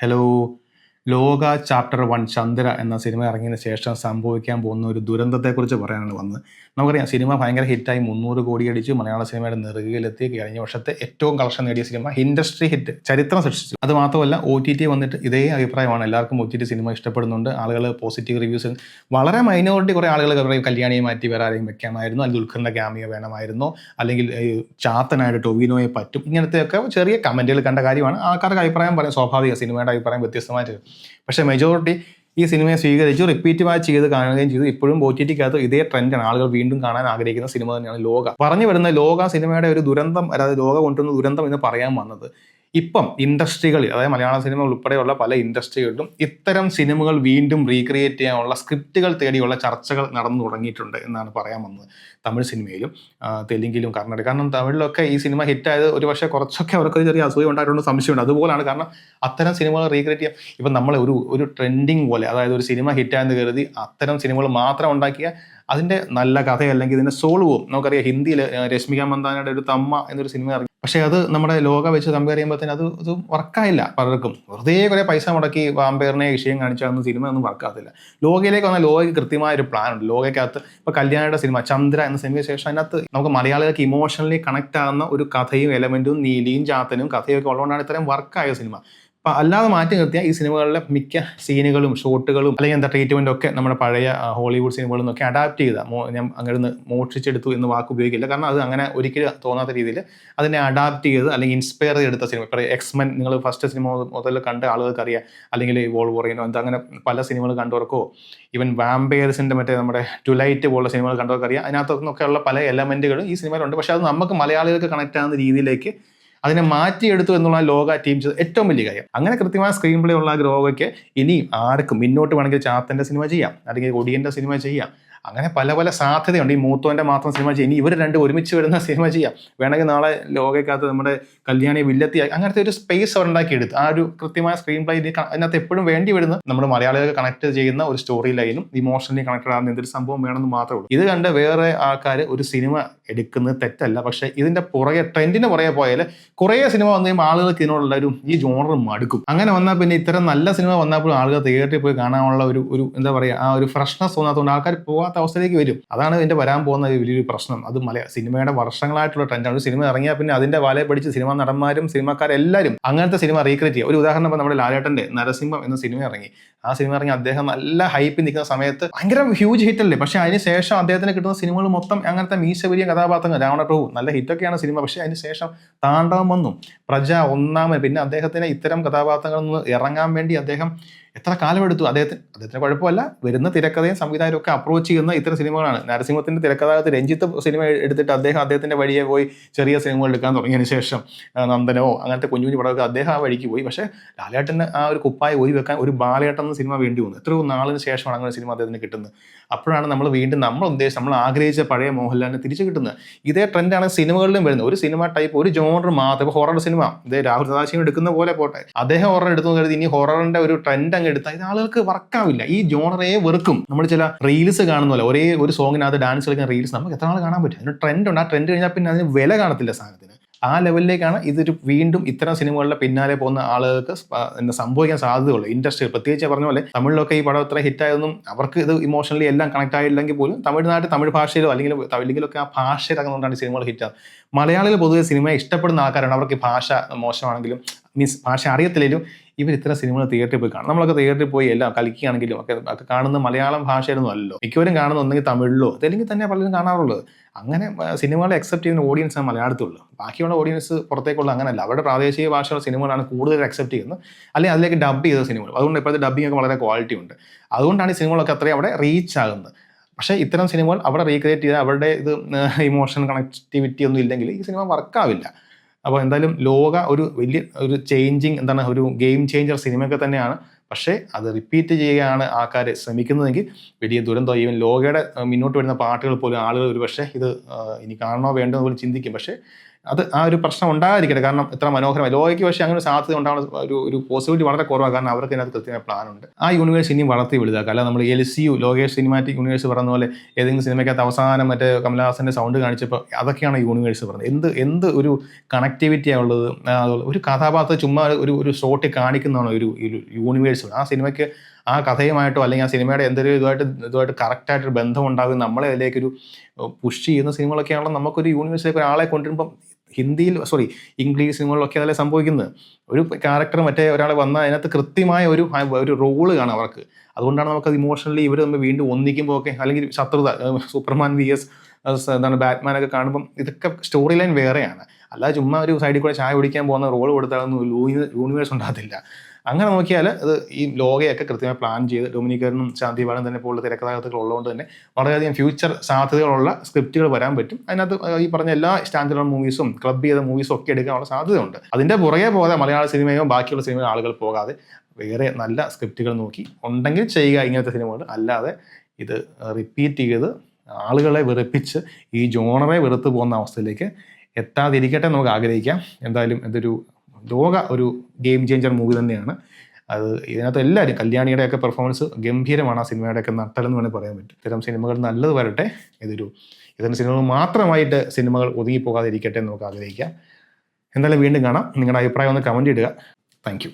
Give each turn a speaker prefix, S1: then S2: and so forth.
S1: Hello. ലോക chapter 1 Chandra എന്ന cinema ഇറങ്ങിയതിന് ശേഷം സംഭവിക്കാൻ പോകുന്ന ഒരു ദുരന്തത്തെക്കുറിച്ച് പറയാനാണ് വന്നത്. നമുക്കറിയാം, സിനിമ ഭയങ്കര ഹിറ്റായി 300 കോടി അടിച്ച് മലയാള സിനിമയുടെ നെറുകയിലെത്തി. കഴിഞ്ഞ വർഷത്തെ ഏറ്റവും കളക്ഷൻ നേടിയ സിനിമ, ഇൻഡസ്ട്രി ഹിറ്റ്, ചരിത്രം സൃഷ്ടിച്ചു. അത് മാത്രമല്ല, OTT വന്നിട്ട് ഇതേ അഭിപ്രായമാണ്. എല്ലാവർക്കും OTT സിനിമ ഇഷ്ടപ്പെടുന്നുണ്ട്. ആളുകൾ പോസിറ്റീവ് റിവ്യൂസ്, വളരെ മൈനോറിറ്റി കുറേ ആളുകൾ പറയും കല്യാണിയെ മാറ്റി വേറെ ആരെയും വെക്കാമായിരുന്നു, അല്ലെങ്കിൽ ദുൽഖറിൻ്റെ ക്യാമിയോ വേണമായിരുന്നോ, അല്ലെങ്കിൽ ചാത്തനായിട്ട് ടൊവിനോയെ പറ്റും, ഇങ്ങനത്തെയൊക്കെ ചെറിയ കമൻറ്റുകൾ കണ്ട കാര്യമാണ്. ആൾക്കാർക്ക് അഭിപ്രായം പറയാം, സ്വാഭാവിക, സിനിമയുടെ അഭിപ്രായം വ്യത്യസ്തമായിട്ട്. പക്ഷേ മെജോറിറ്റി ഈ സിനിമയെ സ്വീകരിച്ചു, റിപ്പീറ്റ് വാച്ച് ചെയ്ത് കാണുകയും ചെയ്തു. ഇപ്പോഴും OTTക്കകത്ത് ഇതേ ട്രെൻഡാണ്. ആളുകൾ വീണ്ടും കാണാൻ ആഗ്രഹിക്കുന്ന സിനിമ തന്നെയാണ് ലോക. പറഞ്ഞു വരുന്ന ലോക സിനിമയുടെ ഒരു ദുരന്തം, അതായത് ലോക കൊണ്ടുവന്ന ദുരന്തം എന്ന് പറയാൻ വന്നത്, ഇപ്പം ഇൻഡസ്ട്രികളിൽ, അതായത് മലയാള സിനിമ ഉൾപ്പെടെയുള്ള പല ഇൻഡസ്ട്രികളിലും ഇത്തരം സിനിമകൾ വീണ്ടും റീക്രിയേറ്റ് ചെയ്യാനുള്ള സ്ക്രിപ്റ്റുകൾ തേടിയുള്ള ചർച്ചകൾ നടന്നു തുടങ്ങിയിട്ടുണ്ട് എന്നാണ് പറയാൻ വന്നത്. തമിഴ് സിനിമയിലും തെലുങ്കിലും കർണാടക, കാരണം തമിഴിലൊക്കെ ഈ സിനിമ ഹിറ്റായത് ഒരു പക്ഷേ കുറച്ചൊക്കെ അവർക്ക് ചെറിയ അസൂയ ഉണ്ടായിട്ടുണ്ട്, സംശയമുണ്ട്. അതുപോലാണ്, കാരണം അത്തരം സിനിമകൾ റീക്രിയേറ്റ് ചെയ്യാം. ഇപ്പം നമ്മൾ ഒരു ട്രെൻഡിങ് പോലെ, അതായത് ഒരു സിനിമ ഹിറ്റായെന്ന് കരുതി അത്തരം സിനിമകൾ മാത്രം ഉണ്ടാക്കിയ അതിൻ്റെ നല്ല കഥ അല്ലെങ്കിൽ ഇതിൻ്റെ സോൾ പോവും. നമുക്കറിയാം, ഹിന്ദിയിൽ രശ്മിക മന്ദാനയുടെ ഒരു തമ്മ എന്നൊരു സിനിമ ഇറങ്ങി. പക്ഷേ അത് നമ്മുടെ ലോക വെച്ച് കമ്പയർ ചെയ്യുമ്പോഴത്തേന് അത് വർക്കായില്ല. പലർക്കും വെറുതെ കുറേ പൈസ മുടക്കി വാമ്പയറിനെ വിഷയം കാണിച്ചാൽ സിനിമ ഒന്നും വർക്കാകത്തില്ല. ലോകയിലേക്ക് വന്നാൽ ലോകയ്ക്ക് കൃത്യമായ ഒരു പ്ലാൻ ഉണ്ട്. ലോകയ്ക്കകത്ത് ഇപ്പോൾ കല്യാണിയുടെ സിനിമ ചന്ദ്ര എന്ന സിനിമയ്ക്ക് ശേഷം അതിനകത്ത് നമുക്ക് മലയാളികൾക്ക് ഇമോഷണലി കണക്ട് ആകുന്ന ഒരു കഥയും എലമെൻറ്റും നീലിയും ചാത്തനും കഥയൊക്കെ ഉള്ളതുകൊണ്ടാണ് ഇത്രയും വർക്കായ സിനിമ. അപ്പം അല്ലാതെ മാറ്റി നിർത്തിയാൽ ഈ സിനിമകളിലെ മിക്ക സീനുകളും ഷോട്ടുകളും അല്ലെങ്കിൽ എന്താ ട്രീറ്റ്മെൻറ്റും ഒക്കെ നമ്മുടെ പഴയ ഹോളിവുഡ് സിനിമകളിൽ നിന്നൊക്കെ അഡാപ്റ്റ് ചെയ്ത, ഞാൻ അങ്ങനെ മോഷ്ടിച്ചെടുത്തു എന്ന് വാക്ക് ഉപയോഗിക്കില്ല, കാരണം അത് അങ്ങനെ ഒരിക്കലും തോന്നാത്ത രീതിയിൽ അതിനെ അഡാപ്റ്റ് ചെയ്ത് അല്ലെങ്കിൽ ഇൻസ്പയർ ചെയ്തെടുത്ത സിനിമ. ഇപ്പോൾ എക്സ്മെൻ നിങ്ങൾ ഫസ്റ്റ് സിനിമ മുതൽ കണ്ട ആളുകൾക്ക് അറിയാം, അല്ലെങ്കിൽ വോൾവറിനോ എന്താ, അങ്ങനെ പല സിനിമകൾ കണ്ടവർക്കോ, ഈവൻ വാമ്പയർസിൻ്റെ മറ്റേ നമ്മുടെ ട്വിലൈറ്റ് പോലുള്ള സിനിമകൾ കണ്ടവർക്ക് അറിയാം. അതിനകത്തൊക്കെയുള്ള പല എലമെൻറ്റുകളും ഈ സിനിമയിലുണ്ട്. പക്ഷേ അത് നമുക്ക് മലയാളികൾക്ക് കണക്ട് ആകുന്ന രീതിയിലേക്ക് അതിനെ മാറ്റിയെടുത്തു എന്നുള്ള ലോക ടീം ചെയ്ത് ഏറ്റവും വലിയ കാര്യം. അങ്ങനെ കൃത്യമായ സ്ക്രീൻ പ്ലേ ഉള്ള ലോകയ്ക്ക് ഇനി ആർക്കും മുന്നോട്ട് വേണമെങ്കിൽ ചാത്തൻ്റെ സിനിമ ചെയ്യാം, അല്ലെങ്കിൽ ഒടിയൻ്റെ സിനിമ ചെയ്യാം. അങ്ങനെ പല പല സാധ്യതയുണ്ട്. ഈ മൂത്തോൻ്റെ മാത്രം സിനിമ ചെയ്യാം, ഇനി ഇവർ രണ്ടും ഒരുമിച്ച് വരുന്ന സിനിമ ചെയ്യാം. വേണമെങ്കിൽ നാളെ ലോകയ്ക്കകത്ത് നമ്മുടെ കല്യാണി വില്ലത്തി, അങ്ങനത്തെ ഒരു സ്പേസ് അവർ ഉണ്ടാക്കിയെടുത്ത് ആ ഒരു കൃത്യമായ സ്ക്രീൻ പ്ലേ അതിനകത്ത് എപ്പോഴും വേണ്ടി വരുന്ന നമ്മുടെ മലയാളികൾക്ക് കണക്ട് ചെയ്യുന്ന ഒരു സ്റ്റോറി ലൈനും ഇമോഷണലി കണക്റ്റഡ് ആകുന്ന എന്തൊരു സംഭവം വേണമെന്ന് മാത്രമേ ഉള്ളൂ. ഇത് കണ്ട് വേറെ ആൾക്കാർ ഒരു സിനിമ എടുക്കുന്നത് തെറ്റല്ല, പക്ഷേ ഇതിൻ്റെ പുറകെ ട്രെൻഡിന് പുറകെ പോയാൽ കുറേ സിനിമ വന്നു കഴിയുമ്പോൾ ആളുകൾക്ക് ഇതിനോടുള്ള ഈ ജോണർ മടുക്കും. അങ്ങനെ വന്നാൽ പിന്നെ ഇത്തരം നല്ല സിനിമ വന്നപ്പോൾ ആളുകൾ തിയേറ്ററിൽ പോയി കാണാനുള്ള ഒരു എന്താ പറയുക, ആ ഒരു ഫ്രഷ്നെസ് തോന്നാത്തതുകൊണ്ട് ആൾക്കാർ പോകാത്ത അവസ്ഥയിലേക്ക് വരും. അതാണ് ഇതിൻ്റെ വരാൻ പോകുന്ന വലിയൊരു പ്രശ്നം. അത് സിനിമയുടെ വർഷങ്ങളായിട്ടുള്ള ട്രെൻഡാണ്. ഒരു സിനിമ ഇറങ്ങിയാൽ പിന്നെ അതിൻ്റെ വലയെ പിടിച്ച് സിനിമ നടന്മാരും സിനിമക്കാരെല്ലാവരും അങ്ങനത്തെ സിനിമ റീക്രിയേറ്റ് ചെയ്യുക. ഒരു ഉദാഹരണം, ഇപ്പോൾ നമ്മുടെ ലാലേട്ടൻ്റെ നരസിംഹം എന്ന സിനിമ ഇറങ്ങി. ആ സിനിമ ഇറങ്ങി അദ്ദേഹം നല്ല ഹൈപ്പിൽ നിൽക്കുന്ന സമയത്ത് ഭയങ്കര ഹ്യൂജ് ഹിറ്റല്ലേ. പക്ഷേ അതിന് ശേഷം അദ്ദേഹത്തിന് കിട്ടുന്ന സിനിമകൾ മൊത്തം അങ്ങനത്തെ മീശ കഥാപാത്രങ്ങൾ, രാവണ പ്രഭു, നല്ല ഹിറ്റൊക്കെയാണ് സിനിമ. പക്ഷേ അതിന് ശേഷം താണ്ഡവം വന്നു, പ്രജ, ഒന്നാമൻ, പിന്നെ അദ്ദേഹത്തിന് ഇത്തരം കഥാപാത്രങ്ങളിൽ നിന്ന് ഇറങ്ങാൻ വേണ്ടി അദ്ദേഹം എത്ര കാലമെടുത്തു. അദ്ദേഹത്തിന് കുഴപ്പമല്ല, വരുന്ന തിരക്കഥയും സംവിധായകരും ഒക്കെ അപ്രോച്ച് ചെയ്യുന്ന ഇത്തരം സിനിമകളാണ്. നരസിംഹത്തിൻ്റെ തിരക്കഥാകൃത്ത് രഞ്ജിത്ത് സിനിമ എടുത്തിട്ട് അദ്ദേഹത്തിൻ്റെ വഴിയെ പോയി ചെറിയ സിനിമകൾ എടുക്കാൻ തുടങ്ങിയതിന് ശേഷം നന്ദനോ അങ്ങനത്തെ കുഞ്ഞു കുഞ്ഞു പടമൊക്കെ അദ്ദേഹം ആ വഴിക്ക് പോയി. പക്ഷേ ലാലേട്ടന് ആ ഒരു കുപ്പായ ഒഴി വെക്കാൻ ഒരു ബാലേട്ടൻ എന്ന സിനിമ വേണ്ടി വന്നു. എത്രയോ നാളിന് ശേഷമാണ് അങ്ങനെ സിനിമ അദ്ദേഹത്തിന് കിട്ടുന്നത്. അപ്പോഴാണ് നമ്മൾ വീണ്ടും നമ്മൾ ആഗ്രഹിച്ച പഴയ മോഹൻലാലിനെ തിരിച്ചു കിട്ടുന്നത്. ഇതേ ട്രെൻഡാണ് സിനിമകളിലും വരുന്നത്. ഒരു സിനിമ ടൈപ്പ്, ഒരു ജോണർ മാത്രം. ഇപ്പോൾ ഹൊറർ സിനിമ, ഇതേ രാഹുൽ സദാശിവം എടുക്കുന്ന പോലെ പോട്ടെ, അദ്ദേഹം ഹൊറർ എടുത്തു കരുതി ഇനി ഹൊററിന്റെ ഒരു ട്രെൻഡ് അങ്ങ് എടുത്താൽ ഇത് ആളുകൾക്ക് വർക്കാവില്ല. ഈ ജോണറേ വെറുക്കും. നമ്മൾ ചില റീൽസ് കാണുന്ന പോലെ ഒരേ ഒരു സോങ്ങിനകത്ത് ഡാൻസ് കളിക്കുന്ന റീൽസ് നമുക്ക് എത്ര നാൾ കാണാൻ പറ്റും? അതിന് ട്രെൻഡ് ഉണ്ട്. ആ ട്രെൻഡ് കഴിഞ്ഞാൽ പിന്നെ അതിന് വില കാണത്തില്ല സാധനത്തിന്. ആ ലെവലിലേക്കാണ് ഇതൊരു വീണ്ടും ഇത്തരം സിനിമകളുടെ പിന്നാലെ പോകുന്ന ആളുകൾക്ക് സംഭവിക്കാൻ സാധ്യതയുള്ളൂ. ഇൻഡസ്ട്രി പ്രത്യേകിച്ച് പറഞ്ഞ പോലെ തമിഴിലൊക്കെ ഈ പടം ഇത്ര ഹിറ്റായതൊന്നും അവർക്ക് ഇത് ഇമോഷണലി എല്ലാം കണക്ട് ആയില്ലെങ്കിൽ പോലും തമിഴ് ഭാഷയിലോ അല്ലെങ്കിലൊക്കെ ആ ഭാഷയിലൊക്കെക്കൊണ്ടാണ് സിനിമകൾ ഹിറ്റാകുന്നത്. മലയാളികൾ പൊതുവെ സിനിമയെ ഇഷ്ടപ്പെടുന്ന ആൾക്കാരാണ്. അവർക്ക് ഭാഷ മോശമാണെങ്കിലും ഭാഷ അറിയത്തില്ലെങ്കിലും ഇവർ ഇത്തരം സിനിമകൾ തിയേറ്ററിൽ പോയി കാണും. നമ്മളൊക്കെ തിയേറ്ററിൽ പോയി എല്ലാം കളിക്കുകയാണെങ്കിലും ഒക്കെ കാണുന്ന മലയാളം ഭാഷയിലൊന്നും അല്ലല്ലോ. മിക്കവരും കാണുന്ന ഒന്നെങ്കിൽ തമിഴിലോ അല്ലെങ്കിൽ തന്നെ പലരും കാണാറുള്ളത്. അങ്ങനെ സിനിമകളെ അക്സെപ്റ്റ് ചെയ്യുന്ന ഓഡിയൻസാണ് മലയാളത്തിലുള്ളൂ. ബാക്കിയുള്ള ഓഡിയൻസ് പുറത്തേക്കുള്ള അങ്ങനെയല്ല. അവരുടെ പ്രാദേശിക ഭാഷയുള്ള സിനിമകളാണ് കൂടുതൽ അക്സെപ്റ്റ് ചെയ്യുന്നത്, അല്ലെങ്കിൽ അതിലേക്ക് ഡബ് ചെയ്ത സിനിമകൾ. അതുകൊണ്ട് ഇപ്പോഴത്തെ ഡബ്ബിംഗ് ഒക്കെ വളരെ ക്വാളിറ്റി ഉണ്ട്. അതുകൊണ്ടാണ് ഈ സിനിമകളൊക്കെ അത്രയും അവിടെ റീച്ച് ആകുന്നത്. പക്ഷേ ഇത്തരം സിനിമകൾ അവിടെ റീക്രിയേറ്റ് ചെയ്താൽ അവരുടെ ഇമോഷണൽ കണക്ടിവിറ്റി ഒന്നും ഇല്ലെങ്കിൽ ഈ സിനിമ വർക്കാവില്ല. അപ്പോൾ എന്തായാലും ലോക ഒരു ഒരു ഗെയിം ചേഞ്ചർ സിനിമയൊക്കെ തന്നെയാണ്. പക്ഷേ അത് റിപ്പീറ്റ് ചെയ്യുകയാണ് ആൾക്കാർ ശ്രമിക്കുന്നതെങ്കിൽ വലിയ ദുരന്തം. ഈവൻ ലോകയുടെ മുന്നോട്ട് വരുന്ന പാട്ടുകൾ പോലും ആളുകൾ ഒരു പക്ഷേ ഇത് ഇനി കാണണോ വേണ്ടോ എന്ന് പോലും ചിന്തിക്കും. പക്ഷേ അത് ആ ഒരു പ്രശ്നം ഉണ്ടാകാതിരിക്കട്ടെ. കാരണം ഇത്ര മനോഹരമായി ലോകയ്ക്ക് പക്ഷേ അങ്ങനെ സാധ്യത ഉണ്ടാകുന്ന ഒരു പോസിബിലിറ്റി വളരെ കുറവാണ്. കാരണം അവർക്ക് ഇതിനകത്ത് കൃത്യമായ പ്ലാനുണ്ട്. ആ യൂണിവേഴ്സ് ഇനിയും വളർത്തി വലുതാക്കുക. അല്ല നമ്മൾ LCU ലോകേഷ് സിനിമാറ്റിക് യൂണിവേഴ്സ് പറയുന്ന പോലെ ഏതെങ്കിലും സിനിമയ്ക്കകത്ത് അവസാനം മറ്റേ കമലഹാസൻ്റെ സൗണ്ട് കാണിച്ചപ്പോൾ അതൊക്കെയാണ് യൂണിവേഴ്സ് പറഞ്ഞത്. എന്ത് ഒരു കണക്ടിവിറ്റിയാണ് ഉള്ളത്. ഒരു കഥാപാത്രം ചുമ്മാ ഒരു ഷോട്ടിൽ കാണിക്കുന്നതാണോ ഒരു യൂണിവേഴ്സ്. ആ സിനിമയ്ക്ക് ആ കഥയുമായിട്ടോ അല്ലെങ്കിൽ ആ സിനിമയുടെ എന്തെങ്കിലും ഇതുമായിട്ട് കറക്റ്റായിട്ടൊരു ബന്ധം ഉണ്ടാകും. നമ്മളെ അതിലേക്കൊരു പുഷ് ചെയ്യുന്ന സിനിമകളൊക്കെയാണല്ലോ നമുക്കൊരു യൂണിവേഴ്സിലേക്ക് ഒരാളെ കൊണ്ടുവരുമ്പം ഇംഗ്ലീഷ് സിനിമകളിലൊക്കെ അതല്ലേ സംഭവിക്കുന്നത്. ഒരു ക്യാരക്ടർ മറ്റേ ഒരാൾ വന്നാൽ അതിനകത്ത് കൃത്യമായ ഒരു റോള് കാണാം അവർക്ക്. അതുകൊണ്ടാണ് നമുക്കത് ഇമോഷണലി ഇവർ തമ്മിൽ വീണ്ടും ഒന്നിക്കുമ്പോൾ ഒക്കെ, അല്ലെങ്കിൽ ശത്രുത സൂപ്പർമാൻ VS ബാറ്റ്മാനൊക്കെ കാണുമ്പം ഇതൊക്കെ സ്റ്റോറി ലൈൻ വേറെയാണ്. അല്ലാതെ ചുമ്മാ ഒരു സൈഡിൽ കൂടെ ചായ കുടിക്കാൻ പോകുന്ന റോൾ കൊടുത്താലൊന്നും യൂണിവേഴ്സ് ഉണ്ടാകത്തില്ല. അങ്ങനെ നോക്കിയാൽ അത് ഈ ലോകയൊക്കെ കൃത്യമായി പ്ലാൻ ചെയ്ത് ഡൊമിനിക്കറിനും ശാന്തി ബാലൻ തന്നെ പോലുള്ള തിരക്കഥാകൃത്തുകൾ ഉള്ളതുകൊണ്ട് തന്നെ വളരെയധികം ഫ്യൂച്ചർ സാധ്യതകളുള്ള സ്ക്രിപ്റ്റുകൾ വരാൻ പറ്റും. അതിനകത്ത് ഈ പറഞ്ഞ എല്ലാ സ്റ്റാൻഡേർഡ് മൂവീസും ക്ലബ് ചെയ്ത മൂവീസും ഒക്കെ എടുക്കാനുള്ള സാധ്യതയുണ്ട്. അതിൻ്റെ പുറകെ പോകാതെ മലയാള സിനിമയോ ബാക്കിയുള്ള സിനിമയോ ആളുകൾ പോകാതെ വേറെ നല്ല സ്ക്രിപ്റ്റുകൾ നോക്കി ഉണ്ടെങ്കിൽ ചെയ്യുക ഇങ്ങനത്തെ സിനിമകൾ. അല്ലാതെ ഇത് റിപ്പീറ്റ് ചെയ്ത് ആളുകളെ വെറുപ്പിച്ച് ഈ ജോണറെ വെറുത്ത് പോകുന്ന അവസ്ഥയിലേക്ക് എത്താതിരിക്കട്ടെ നമുക്ക് ആഗ്രഹിക്കാം. എന്തായാലും ഇതൊരു ഒരു ഗെയിം ചേഞ്ചർ മൂവി തന്നെയാണ്. അത് ഇതിനകത്ത് എല്ലാവരും കല്യാണിയുടെയൊക്കെ പെർഫോമൻസ് ഗംഭീരമാണ്. ആ സിനിമയുടെയൊക്കെ നട്ടലെന്ന് വേണമെങ്കിൽ പറയാൻ പറ്റും. ഇത്തരം സിനിമകൾ നല്ലത് വരട്ടെ. ഇത്തരം സിനിമകൾ മാത്രമായിട്ട് സിനിമകൾ ഒതുങ്ങിപ്പോകാതിരിക്കട്ടെ എന്ന് നമുക്ക് ആഗ്രഹിക്കാം. എന്തായാലും വീണ്ടും കാണാം. നിങ്ങളുടെ അഭിപ്രായം ഒന്ന് കമൻറ്റ് ഇടുക. താങ്ക്